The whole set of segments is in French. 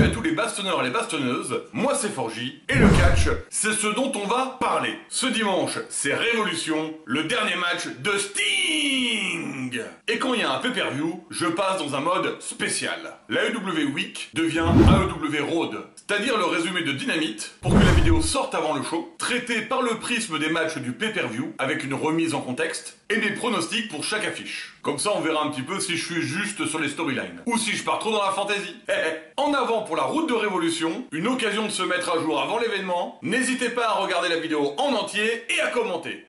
à tous les bastonneurs et les bastonneuses, moi c'est Forgy, et le catch, c'est ce dont on va parler. Ce dimanche, c'est Révolution, le dernier match de Sting. Et quand il y a un pay-per-view, je passe dans un mode spécial. L'AEW Week devient AEW Road, c'est-à-dire le résumé de Dynamite, pour que la vidéo sorte avant le show, traité par le prisme des matchs du pay-per-view, avec une remise en contexte, et mes pronostics pour chaque affiche. Comme ça, on verra un petit peu si je suis juste sur les storylines, ou si je pars trop dans la fantaisie. En avant pour la route de Révolution, une occasion de se mettre à jour avant l'événement. N'hésitez pas à regarder la vidéo en entier et à commenter.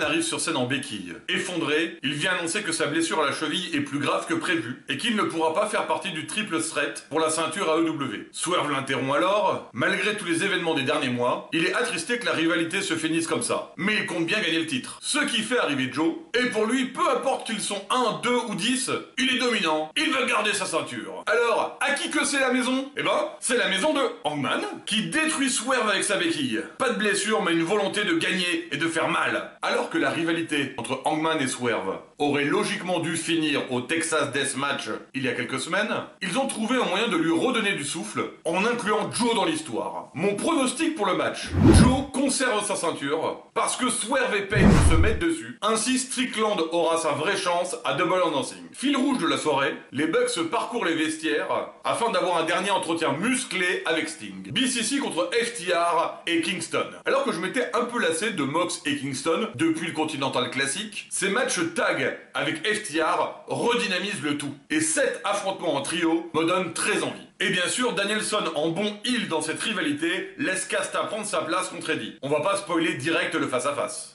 Arrive sur scène en béquille. Effondré, il vient annoncer que sa blessure à la cheville est plus grave que prévu et qu'il ne pourra pas faire partie du triple threat pour la ceinture AEW. Swerve l'interrompt alors. Malgré tous les événements des derniers mois, il est attristé que la rivalité se finisse comme ça. Mais il compte bien gagner le titre. Ce qui fait arriver Joe, et pour lui, peu importe qu'ils sont 1, 2 ou 10, il est dominant, il veut garder sa ceinture. Alors, à qui que c'est la maison? Eh ben, c'est la maison de Hangman, qui détruit Swerve avec sa béquille. Pas de blessure, mais une volonté de gagner et de faire mal. Alors que la rivalité entre Hangman et Swerve aurait logiquement dû finir au Texas Deathmatch il y a quelques semaines, ils ont trouvé un moyen de lui redonner du souffle en incluant Joe dans l'histoire. Mon pronostic pour le match: Joe conserve sa ceinture parce que Swerve et Payne se mettent dessus. Ainsi, Strickland aura sa vraie chance à Double or Nothing. Fil rouge de la soirée, les Bucks parcourent les vestiaires afin d'avoir un dernier entretien musclé avec Sting. BCC contre FTR et Kingston. Alors que je m'étais un peu lassé de Mox et Kingston depuis le Continental Classic, ces matchs tag avec FTR redynamisent le tout. Et 7 affrontements en trio me donnent très envie. Et bien sûr, Danielson en bon heel dans cette rivalité laisse Casta prendre sa place contre Eddie. On va pas spoiler direct le face-à-face.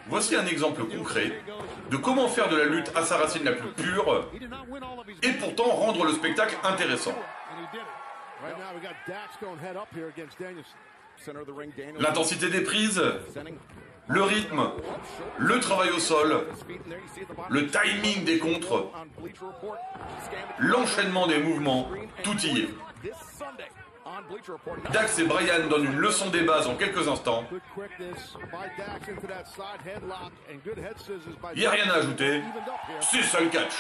Voici un exemple concret de comment faire de la lutte à sa racine la plus pure et pourtant rendre le spectacle intéressant. L'intensité des prises, le rythme, le travail au sol, le timing des contres, l'enchaînement des mouvements, tout y est. Dax et Bryan donnent une leçon des bases en quelques instants. Il n'y a rien à ajouter, c'est ça le catch.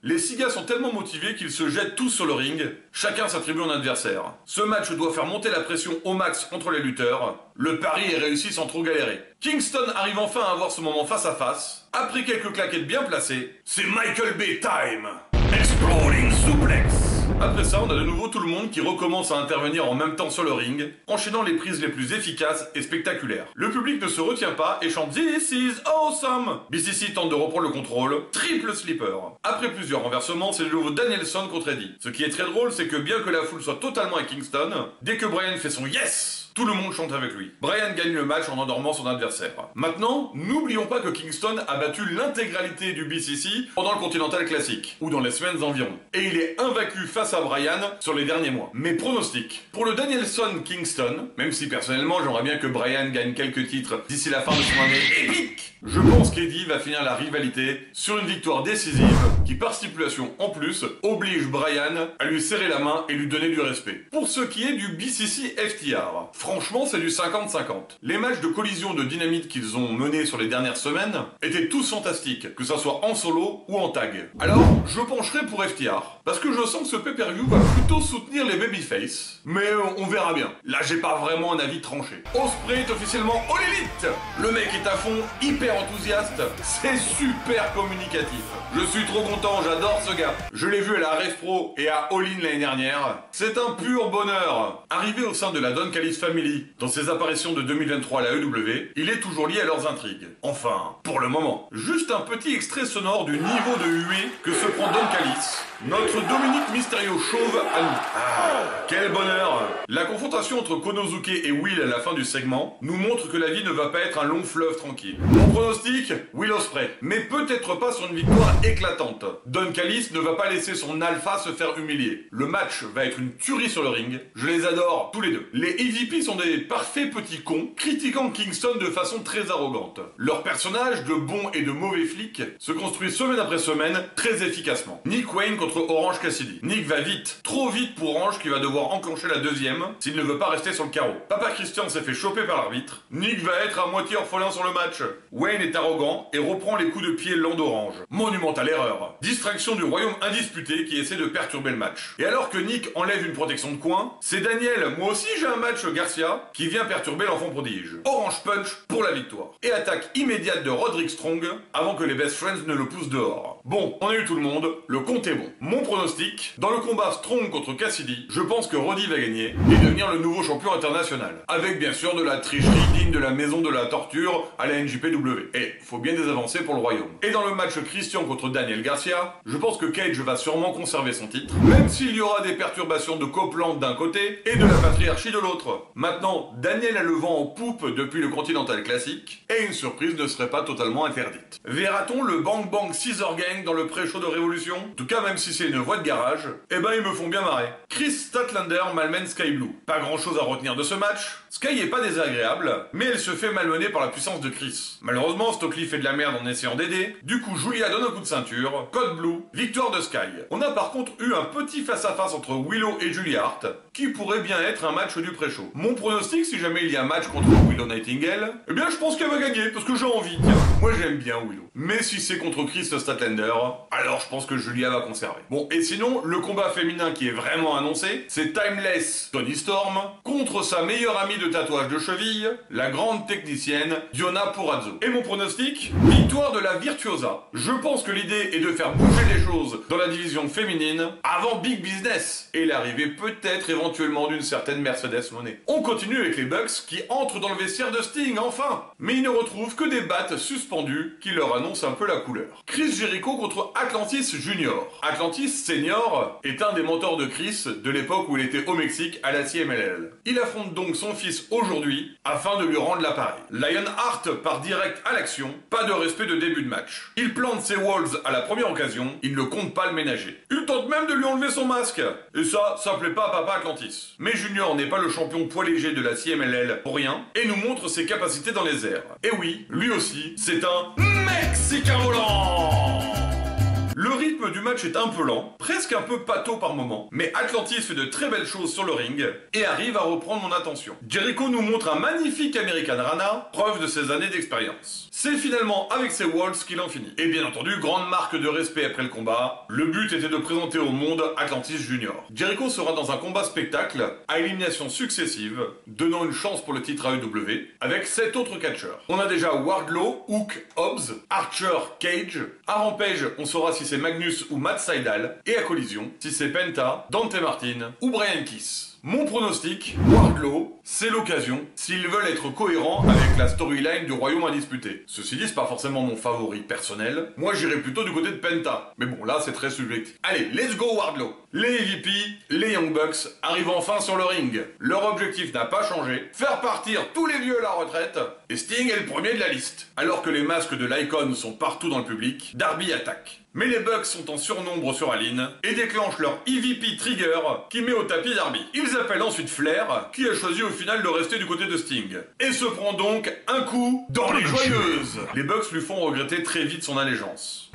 Les 6 gars sont tellement motivés qu'ils se jettent tous sur le ring, chacun s'attribue un adversaire. Ce match doit faire monter la pression au max contre les lutteurs. Le pari est réussi sans trop galérer. Kingston arrive enfin à avoir ce moment face à face. Après quelques claquettes bien placées, c'est Michael Bay time. Exploding suplex. Après ça, on a de nouveau tout le monde qui recommence à intervenir en même temps sur le ring, enchaînant les prises les plus efficaces et spectaculaires. Le public ne se retient pas et chante This is awesome. BCC tente de reprendre le contrôle, triple slipper. Après plusieurs renversements, c'est de nouveau Danielson contre Eddie. Ce qui est très drôle, c'est que bien que la foule soit totalement à Kingston, dès que Bryan fait son yes, tout le monde chante avec lui. Bryan gagne le match en endormant son adversaire. Maintenant, n'oublions pas que Kingston a battu l'intégralité du BCC pendant le Continental Classic, ou dans les semaines environ. Et il est invaincu face à Bryan sur les derniers mois. Mes pronostics. Pour le Danielson-Kingston, même si personnellement j'aimerais bien que Bryan gagne quelques titres d'ici la fin de son année épique, je pense qu'Eddie va finir la rivalité sur une victoire décisive qui, par stipulation en plus, oblige Bryan à lui serrer la main et lui donner du respect. Pour ce qui est du BCC FTR, franchement, c'est du 50-50. Les matchs de collision de dynamite qu'ils ont menés sur les dernières semaines étaient tous fantastiques, que ça soit en solo ou en tag. Alors, je pencherai pour FTR, parce que je sens que ce pay-per-view va plutôt soutenir les babyface. Mais on verra bien. Là, j'ai pas vraiment un avis tranché. Ospreay est officiellement All Elite. Le mec est à fond, hyper enthousiaste, c'est super communicatif. Je suis trop content, j'adore ce gars. Je l'ai vu à la Rev Pro et à All In l'année dernière. C'est un pur bonheur. Arrivé au sein de la Don Callis Family, dans ses apparitions de 2023 à la AEW, il est toujours lié à leurs intrigues. Enfin, pour le moment. Juste un petit extrait sonore du niveau de huée que se prend Don Callis. Notre Dominique Mysterio chauve à nous. Ah, quel bonheur! La confrontation entre Konosuke et Will à la fin du segment nous montre que la vie ne va pas être un long fleuve tranquille. Mon pronostic, Will Ospreay, mais peut-être pas sur une victoire éclatante. Don Callis ne va pas laisser son alpha se faire humilier. Le match va être une tuerie sur le ring. Je les adore tous les deux. Les EVP sont des parfaits petits cons, critiquant Kingston de façon très arrogante. Leur personnage de bon et de mauvais flic se construit semaine après semaine très efficacement. Nick Wayne contre Orange Cassidy. Nick va vite, trop vite pour Orange qui va devoir enclencher la deuxième s'il ne veut pas rester sur le carreau. Papa Christian s'est fait choper par l'arbitre. Nick va être à moitié orphelin sur le match. Wayne est arrogant et reprend les coups de pied lents d'Orange. Monumentale erreur. Distraction du royaume indisputé qui essaie de perturber le match. Et alors que Nick enlève une protection de coin, c'est Daniel, moi aussi j'ai un match Garcia, qui vient perturber l'enfant prodige. Orange punch pour la victoire. Et attaque immédiate de Roderick Strong avant que les Best Friends ne le poussent dehors. Bon, on a eu tout le monde, le compte est bon. Mon pronostic, dans le combat Strong contre Cassidy, je pense que Roddy va gagner et devenir le nouveau champion international. Avec bien sûr de la tricherie digne de la maison de la torture à la NJPW. Et faut bien des avancées pour le royaume. Et dans le match Christian contre Daniel Garcia, je pense que Cage va sûrement conserver son titre, même s'il y aura des perturbations de Copeland d'un côté et de la patriarchie de l'autre. Maintenant, Daniel a le vent en poupe depuis le Continental Classic, et une surprise ne serait pas totalement interdite. Verra-t-on le Bang Bang Scissor Gang dans le pré-show de Révolution? En tout cas, même si c'est une voie de garage, eh ben ils me font bien marrer. Chris Statlander malmène Sky Blue. Pas grand chose à retenir de ce match. Sky est pas désagréable, mais elle se fait malmener par la puissance de Chris. Malheureusement, Stokely fait de la merde en essayant d'aider, du coup Julia donne un coup de ceinture, Code Blue, victoire de Sky. On a par contre eu un petit face-à-face entre Willow et Julia Hart, qui pourrait bien être un match du pré-show. Mon pronostic, si jamais il y a un match contre Willow Nightingale, eh bien je pense qu'elle va gagner, parce que j'ai envie, tiens. Moi j'aime bien Willow. Mais si c'est contre Chris Statlander, alors je pense que Julia va conserver. Bon, et sinon, le combat féminin qui est vraiment annoncé, c'est Timeless Toni Storm contre sa meilleure amie de tatouage de cheville, la grande technicienne Diona Purrazzo. Et mon pronostic, victoire de la Virtuosa. Je pense que l'idée est de faire bouger les choses dans la division féminine avant Big Business et l'arrivée peut-être éventuellement d'une certaine Mercedes Moné. On continue avec les Bucks qui entrent dans le vestiaire de Sting, enfin. Mais ils ne retrouvent que des battes suspendues qui leur annoncent un peu la couleur. Chris Jericho contre Atlantis Junior. Atlantis Senior est un des mentors de Chris de l'époque où il était au Mexique à la CMLL. Il affronte donc son fils aujourd'hui afin de lui rendre l'appareil. Lionheart part direct à l'action, pas de respect de début de match. Il plante ses walls à la première occasion, il ne compte pas le ménager. Il tente même de lui enlever son masque. Et ça plaît pas à Papa Atlantis. Mais Junior n'est pas le champion poids léger de la CMLL pour rien et nous montre ses capacités dans les airs. Et oui, lui aussi, c'est un Mexicain volant. Le rythme du match est un peu lent, presque un peu pâteau par moment, mais Atlantis fait de très belles choses sur le ring et arrive à reprendre mon attention. Jericho nous montre un magnifique American Rana, preuve de ses années d'expérience. C'est finalement avec ses walls qu'il en finit. Et bien entendu, grande marque de respect après le combat, le but était de présenter au monde Atlantis Junior. Jericho sera dans un combat spectacle à élimination successive, donnant une chance pour le titre AEW, avec 7 autres catcheurs. On a déjà Wardlow, Hook, Hobbs, Archer, Cage. À Rampage, on saura si c'est Magnus ou Matt Sydal, et à Collision, si c'est Penta, Dante Martin ou Brian Kiss. Mon pronostic, Wardlow, c'est l'occasion, s'ils veulent être cohérents avec la storyline du royaume indisputé. Ceci dit, c'est pas forcément mon favori personnel, moi j'irais plutôt du côté de Penta, mais bon là c'est très subjectif. Allez, let's go Wardlow. Les EVP, les Young Bucks arrivent enfin sur le ring. Leur objectif n'a pas changé, faire partir tous les vieux à la retraite, et Sting est le premier de la liste. Alors que les masques de l'Icon sont partout dans le public, Darby attaque. Mais les Bucks sont en surnombre sur Aline et déclenchent leur EVP Trigger qui met au tapis Darby. Ils appellent ensuite Flair qui a choisi au final de rester du côté de Sting. Et se prend donc un coup dans les joyeuses. Les Bucks lui font regretter très vite son allégeance.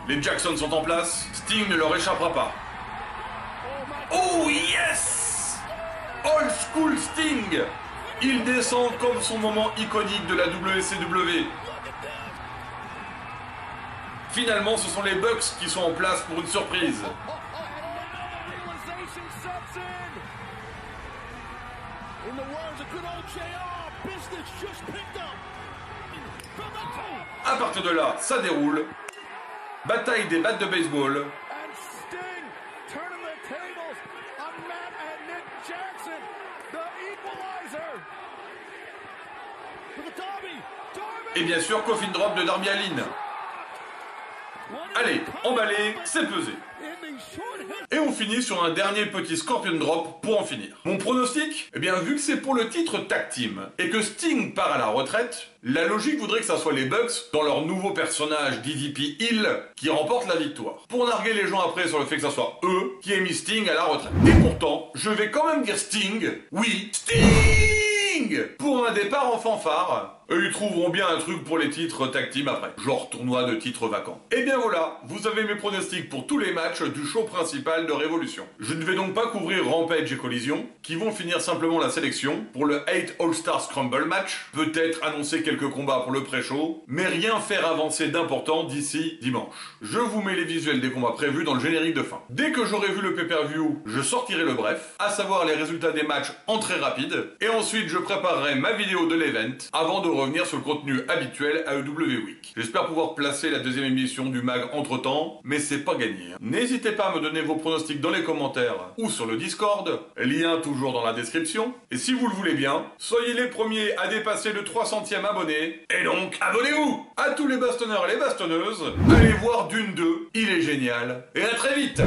Les Jackson sont en place, Sting ne leur échappera pas. Oh yes! Old School Sting! Il descend comme son moment iconique de la WCW. Finalement, ce sont les Bucks qui sont en place pour une surprise. À partir de là, ça déroule. Bataille des battes de baseball. Et bien sûr, coffin drop de Darby Allin. Allez, emballé, c'est pesé. Et on finit sur un dernier petit Scorpion Drop pour en finir. Mon pronostic? Eh bien, vu que c'est pour le titre Tag Team et que Sting part à la retraite, la logique voudrait que ça soit les Bucks, dans leur nouveau personnage DDP Hill, qui remportent la victoire. Pour narguer les gens après sur le fait que ça soit eux qui aient mis Sting à la retraite. Et pourtant, je vais quand même dire Sting. Oui, Sting! Pour un départ en fanfare. Eux, ils trouveront bien un truc pour les titres tag team après. Genre tournoi de titres vacants. Et bien voilà, vous avez mes pronostics pour tous les matchs du show principal de Révolution. Je ne vais donc pas couvrir Rampage et Collision, qui vont finir simplement la sélection pour le 8 All-Star Scramble match. Peut-être annoncer quelques combats pour le pré-show, mais rien faire avancer d'important d'ici dimanche. Je vous mets les visuels des combats prévus dans le générique de fin. Dès que j'aurai vu le pay-per-view, je sortirai le bref, à savoir les résultats des matchs en très rapide, et ensuite je préparerai ma vidéo de l'event avant de revenir sur le contenu habituel AEW Week. J'espère pouvoir placer la deuxième émission du mag entre temps, mais c'est pas gagné. N'hésitez pas à me donner vos pronostics dans les commentaires ou sur le Discord, lien toujours dans la description. Et si vous le voulez bien, soyez les premiers à dépasser le 300e abonné, et donc abonnez-vous! À tous les bastonneurs et les bastonneuses, allez voir Dune 2, il est génial, et à très vite!